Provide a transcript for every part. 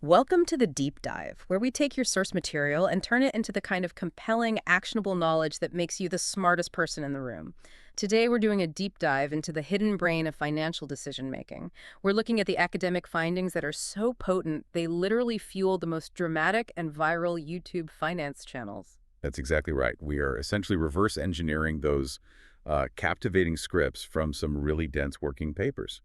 Welcome to the Deep Dive, where we take your source material and turn it into the kind of compelling, actionable knowledge that makes you the smartest person in the room. Today, we're doing a deep dive into the hidden brain of financial decision-making. We're looking at the academic findings that are so potent, they literally fuel the most dramatic and viral YouTube finance channels. That's exactly right. We are essentially reverse engineering those captivating scripts from some really dense working papers.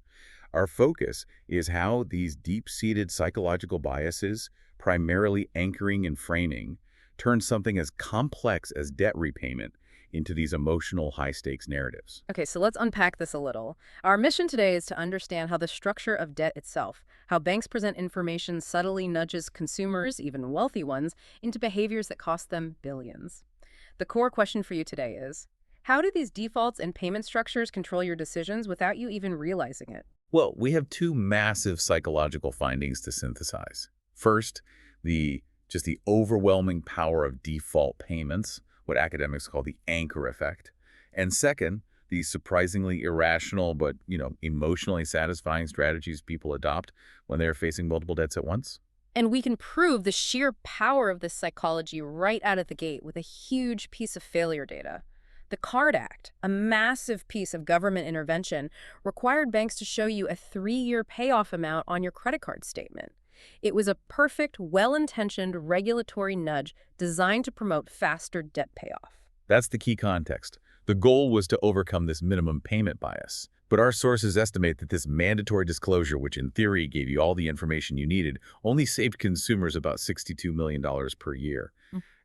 Our focus is how these deep-seated psychological biases, primarily anchoring and framing, turn something as complex as debt repayment into these emotional high-stakes narratives. Okay, so let's unpack this a little. Our mission today is to understand how the structure of debt itself, how banks present information subtly nudges consumers, even wealthy ones, into behaviors that cost them billions. The core question for you today is, how do these defaults and payment structures control your decisions without you even realizing it? Well, we have two massive psychological findings to synthesize. First, just the overwhelming power of default payments, what academics call the anchor effect. And second, the surprisingly irrational but, emotionally satisfying strategies people adopt when they're facing multiple debts at once. And we can prove the sheer power of this psychology right out of the gate with a huge piece of failure data. The CARD Act, a massive piece of government intervention, required banks to show you a 3-year payoff amount on your credit card statement. It was a perfect, well-intentioned regulatory nudge designed to promote faster debt payoff. That's the key context. The goal was to overcome this minimum payment bias. But our sources estimate that this mandatory disclosure, which in theory gave you all the information you needed, only saved consumers about $62 million per year.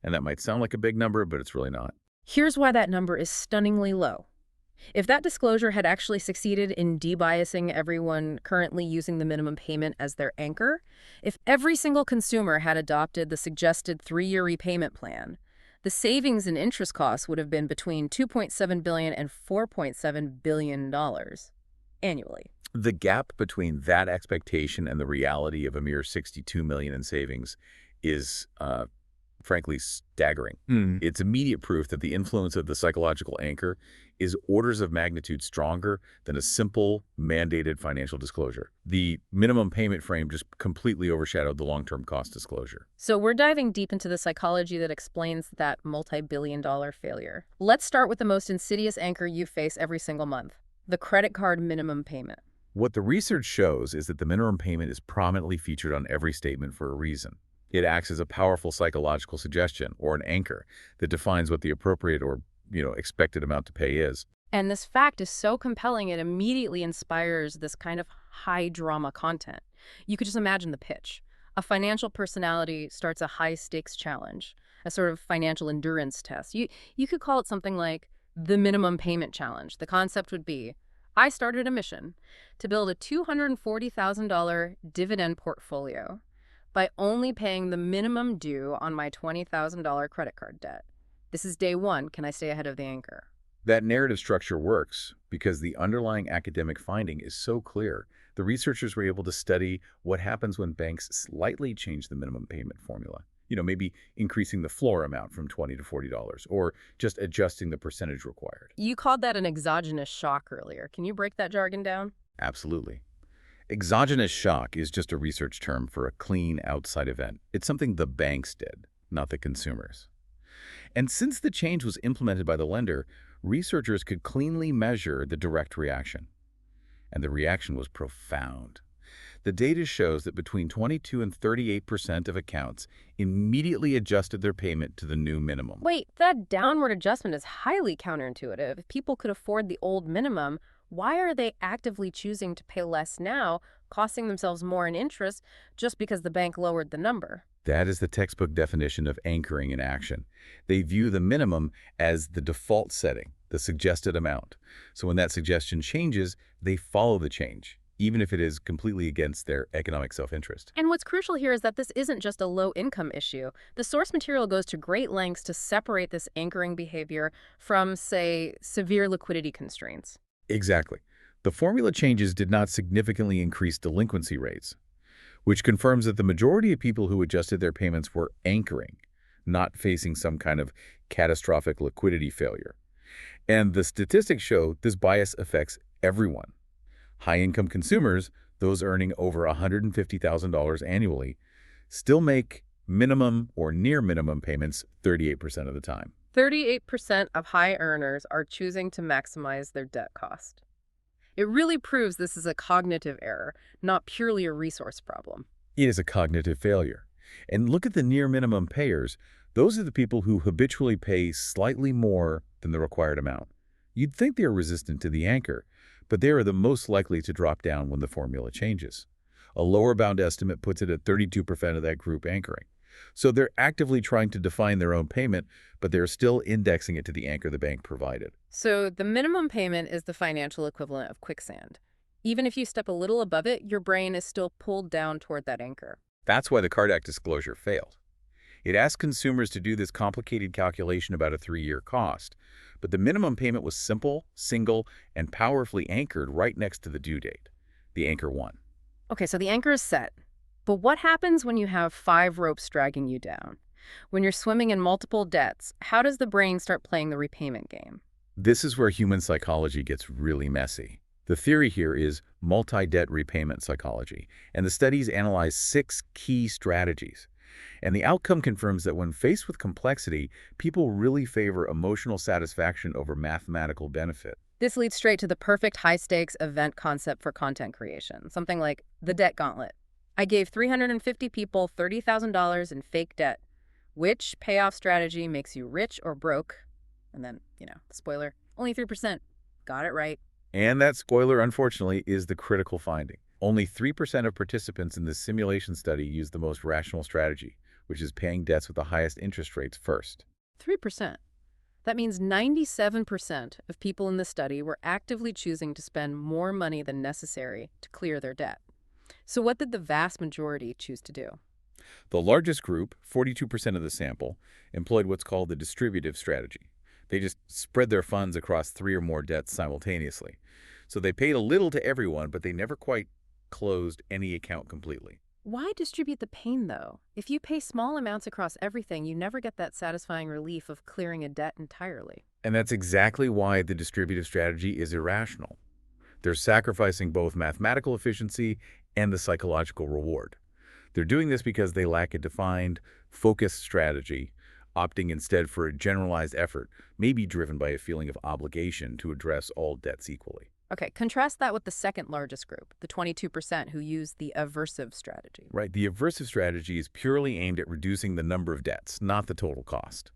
And that might sound like a big number, but it's really not. Here's why that number is stunningly low. If that disclosure had actually succeeded in debiasing everyone currently using the minimum payment as their anchor, if every single consumer had adopted the suggested 3-year repayment plan, the savings and interest costs would have been between $2.7 billion and $4.7 billion annually. The gap between that expectation and the reality of a mere $62 million in savings is frankly staggering. It's immediate proof that the influence of the psychological anchor is orders of magnitude stronger than a simple mandated financial disclosure. The minimum payment frame just completely overshadowed the long-term cost disclosure. So we're diving deep into the psychology that explains that multi-billion-dollar failure. Let's start with the most insidious anchor you face every single month, the credit card minimum payment. What the research shows is that the minimum payment is prominently featured on every statement for a reason. It acts as a powerful psychological suggestion or an anchor that defines what the appropriate or, expected amount to pay is. And this fact is so compelling, it immediately inspires this kind of high-drama content. You could just imagine the pitch. A financial personality starts a high-stakes challenge, a sort of financial endurance test. You could call it something like the minimum payment challenge. The concept would be, I started a mission to build a $240,000 dividend portfolio by only paying the minimum due on my $20,000 credit card debt. This is day one. Can I stay ahead of the anchor? That narrative structure works because the underlying academic finding is so clear. The researchers were able to study what happens when banks slightly change the minimum payment formula. Maybe increasing the floor amount from $20 to $40 or just adjusting the percentage required. You called that an exogenous shock earlier. Can you break that jargon down? Absolutely. Exogenous shock is just a research term for a clean outside event. It's something the banks did, not the consumers. And since the change was implemented by the lender, researchers could cleanly measure the direct reaction. And the reaction was profound. The data shows that between 22 and 38% of accounts immediately adjusted their payment to the new minimum. Wait, that downward adjustment is highly counterintuitive. If people could afford the old minimum, why are they actively choosing to pay less now, costing themselves more in interest just because the bank lowered the number? That is the textbook definition of anchoring in action. They view the minimum as the default setting, the suggested amount. So when that suggestion changes, they follow the change, even if it is completely against their economic self-interest. And what's crucial here is that this isn't just a low-income issue. The source material goes to great lengths to separate this anchoring behavior from, say, severe liquidity constraints. Exactly. The formula changes did not significantly increase delinquency rates, which confirms that the majority of people who adjusted their payments were anchoring, not facing some kind of catastrophic liquidity failure. And the statistics show this bias affects everyone. High-income consumers, those earning over $150,000 annually, still make minimum or near minimum payments 38% of the time. 38% of high earners are choosing to maximize their debt cost. It really proves this is a cognitive error, not purely a resource problem. It is a cognitive failure. And look at the near minimum payers. Those are the people who habitually pay slightly more than the required amount. You'd think they are resistant to the anchor, but they are the most likely to drop down when the formula changes. A lower bound estimate puts it at 32% of that group anchoring. So they're actively trying to define their own payment, but they're still indexing it to the anchor the bank provided. So the minimum payment is the financial equivalent of quicksand. Even if you step a little above it, your brain is still pulled down toward that anchor. That's why the Card Act disclosure failed. It asked consumers to do this complicated calculation about a 3-year cost, but the minimum payment was simple, single, and powerfully anchored right next to the due date. The anchor won. Okay, so the anchor is set. But what happens when you have 5 ropes dragging you down? When you're swimming in multiple debts, how does the brain start playing the repayment game? This is where human psychology gets really messy. The theory here is multi-debt repayment psychology, and the studies analyze 6 key strategies. And the outcome confirms that when faced with complexity, people really favor emotional satisfaction over mathematical benefit. This leads straight to the perfect high-stakes event concept for content creation, something like the debt gauntlet. I gave 350 people $30,000 in fake debt. Which payoff strategy makes you rich or broke? And then, spoiler, only 3%. Got it right. And that spoiler, unfortunately, is the critical finding. Only 3% of participants in this simulation study used the most rational strategy, which is paying debts with the highest interest rates first. 3%. That means 97% of people in the study were actively choosing to spend more money than necessary to clear their debt. So what did the vast majority choose to do? The largest group, 42% of the sample, employed what's called the distributive strategy. They just spread their funds across 3 or more debts simultaneously. So they paid a little to everyone, but they never quite closed any account completely. Why distribute the pain, though? If you pay small amounts across everything, you never get that satisfying relief of clearing a debt entirely. And that's exactly why the distributive strategy is irrational. They're sacrificing both mathematical efficiency and the psychological reward. They're doing this because they lack a defined, focused strategy, opting instead for a generalized effort, maybe driven by a feeling of obligation to address all debts equally. Okay, contrast that with the second largest group, the 22% who use the aversive strategy. Right, the aversive strategy is purely aimed at reducing the number of debts, not the total cost.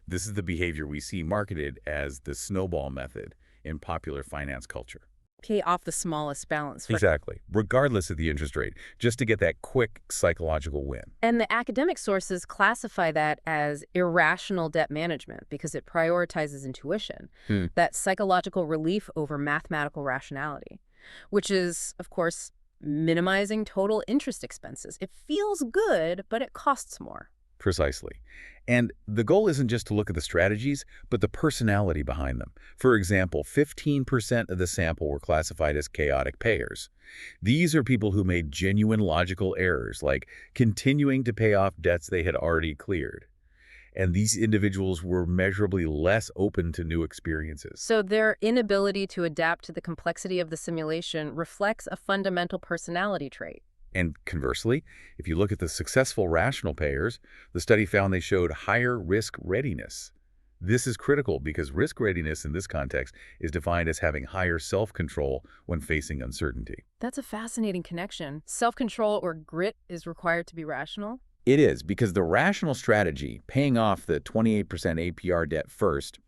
This is the behavior we see marketed as the snowball method in popular finance culture. Pay off the smallest balance. Exactly, regardless of the interest rate, just to get that quick psychological win. And the academic sources classify that as irrational debt management because it prioritizes intuition, that psychological relief over mathematical rationality, which is, of course, minimizing total interest expenses. It feels good, but it costs more. Precisely. And the goal isn't just to look at the strategies, but the personality behind them. For example, 15% of the sample were classified as chaotic payers. These are people who made genuine logical errors, like continuing to pay off debts they had already cleared. And these individuals were measurably less open to new experiences. So their inability to adapt to the complexity of the simulation reflects a fundamental personality trait. And conversely, if you look at the successful rational payers, the study found they showed higher risk readiness. This is critical because risk readiness in this context is defined as having higher self-control when facing uncertainty. That's a fascinating connection. Self-control or grit is required to be rational? It is, because the rational strategy, paying off the 28% APR debt first,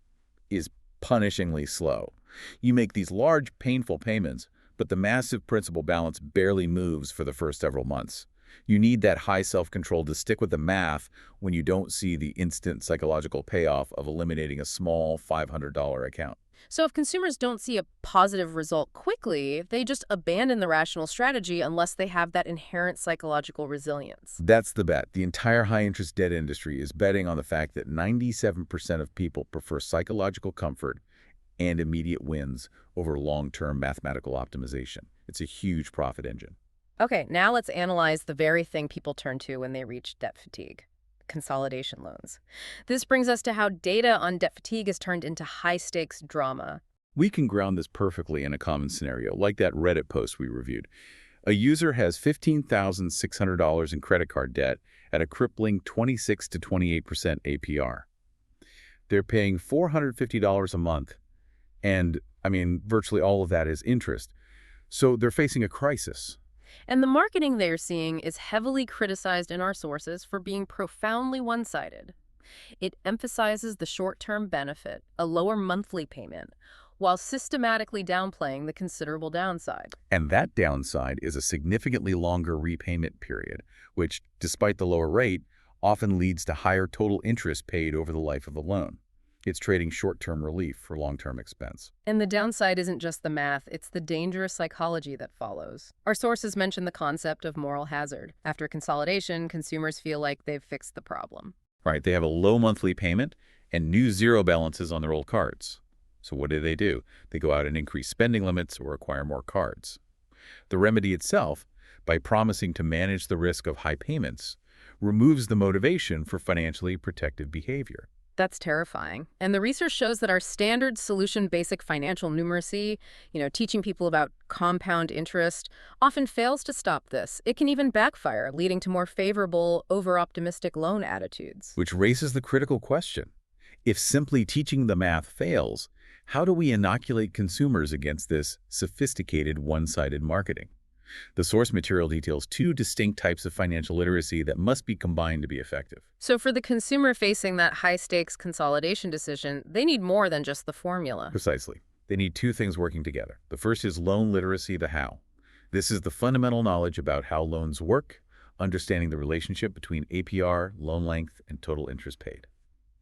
is punishingly slow. You make these large, painful payments, but the massive principal balance barely moves for the first several months. You need that high self-control to stick with the math when you don't see the instant psychological payoff of eliminating a small $500 account. So if consumers don't see a positive result quickly, they just abandon the rational strategy unless they have that inherent psychological resilience. That's the bet. The entire high-interest debt industry is betting on the fact that 97% of people prefer psychological comfort and immediate wins over long-term mathematical optimization. It's a huge profit engine. Okay, now let's analyze the very thing people turn to when they reach debt fatigue: consolidation loans. This brings us to how data on debt fatigue is turned into high-stakes drama. We can ground this perfectly in a common scenario, like that Reddit post we reviewed. A user has $15,600 in credit card debt at a crippling 26 to 28% APR. They're paying $450 a month, and, virtually all of that is interest. So they're facing a crisis. And the marketing they're seeing is heavily criticized in our sources for being profoundly one-sided. It emphasizes the short-term benefit, a lower monthly payment, while systematically downplaying the considerable downside. And that downside is a significantly longer repayment period, which, despite the lower rate, often leads to higher total interest paid over the life of the loan. It's trading short-term relief for long-term expense. And the downside isn't just the math, it's the dangerous psychology that follows. Our sources mention the concept of moral hazard. After consolidation, consumers feel like they've fixed the problem. Right, they have a low monthly payment and new zero balances on their old cards. So what do? They go out and increase spending limits or acquire more cards. The remedy itself, by promising to manage the risk of high payments, removes the motivation for financially protective behavior. That's terrifying. And the research shows that our standard solution basic financial numeracy, teaching people about compound interest, often fails to stop this. It can even backfire, leading to more favorable, over-optimistic loan attitudes. Which raises the critical question. If simply teaching the math fails, how do we inoculate consumers against this sophisticated one-sided marketing? The source material details two distinct types of financial literacy that must be combined to be effective. So for the consumer facing that high-stakes consolidation decision, they need more than just the formula. Precisely. They need two things working together. The first is loan literacy, the how. This is the fundamental knowledge about how loans work, understanding the relationship between APR, loan length, and total interest paid.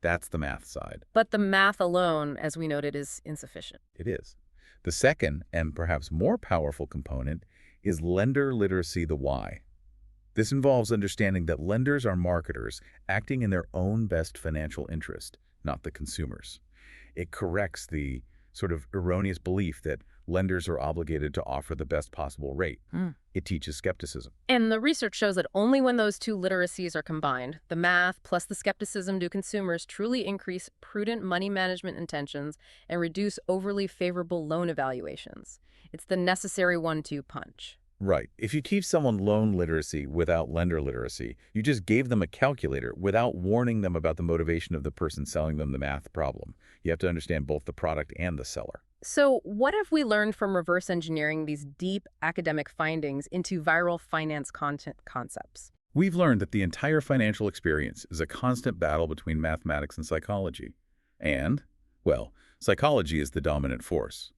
That's the math side. But the math alone, as we noted, is insufficient. It is. The second, and perhaps more powerful component, is lender literacy, the why. This involves understanding that lenders are marketers acting in their own best financial interest, not the consumers. It corrects the sort of erroneous belief that lenders are obligated to offer the best possible rate. It teaches skepticism. And the research shows that only when those two literacies are combined, the math plus the skepticism, do consumers truly increase prudent money management intentions and reduce overly favorable loan evaluations. It's the necessary 1-2 punch. Right. If you teach someone loan literacy without lender literacy, you just gave them a calculator without warning them about the motivation of the person selling them the math problem. You have to understand both the product and the seller. So what have we learned from reverse engineering these deep academic findings into viral finance content concepts? We've learned that the entire financial experience is a constant battle between mathematics and psychology. And, well, psychology is the dominant force.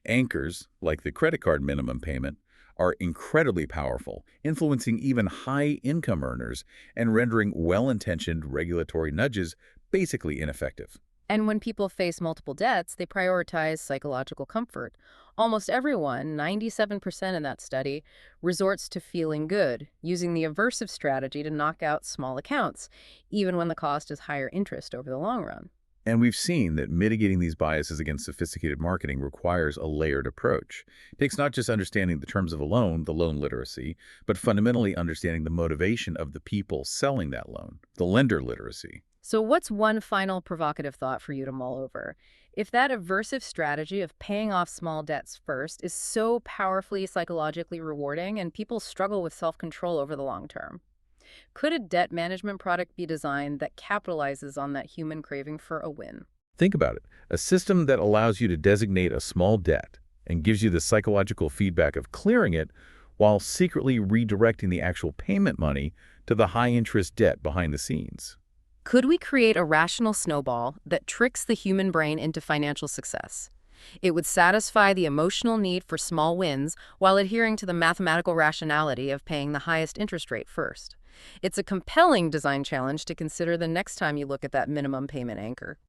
Anchors, like the credit card minimum payment, are incredibly powerful, influencing even high-income earners and rendering well-intentioned regulatory nudges basically ineffective. And when people face multiple debts, they prioritize psychological comfort. Almost everyone, 97% in that study, resorts to feeling good, using the aversive strategy to knock out small accounts, even when the cost is higher interest over the long run. And we've seen that mitigating these biases against sophisticated marketing requires a layered approach. It takes not just understanding the terms of a loan, the loan literacy, but fundamentally understanding the motivation of the people selling that loan, the lender literacy. So what's one final provocative thought for you to mull over? If that aversive strategy of paying off small debts first is so powerfully psychologically rewarding and people struggle with self-control over the long term, could a debt management product be designed that capitalizes on that human craving for a win? Think about it. A system that allows you to designate a small debt and gives you the psychological feedback of clearing it while secretly redirecting the actual payment money to the high-interest debt behind the scenes. Could we create a rational snowball that tricks the human brain into financial success? It would satisfy the emotional need for small wins while adhering to the mathematical rationality of paying the highest interest rate first. It's a compelling design challenge to consider the next time you look at that minimum payment anchor.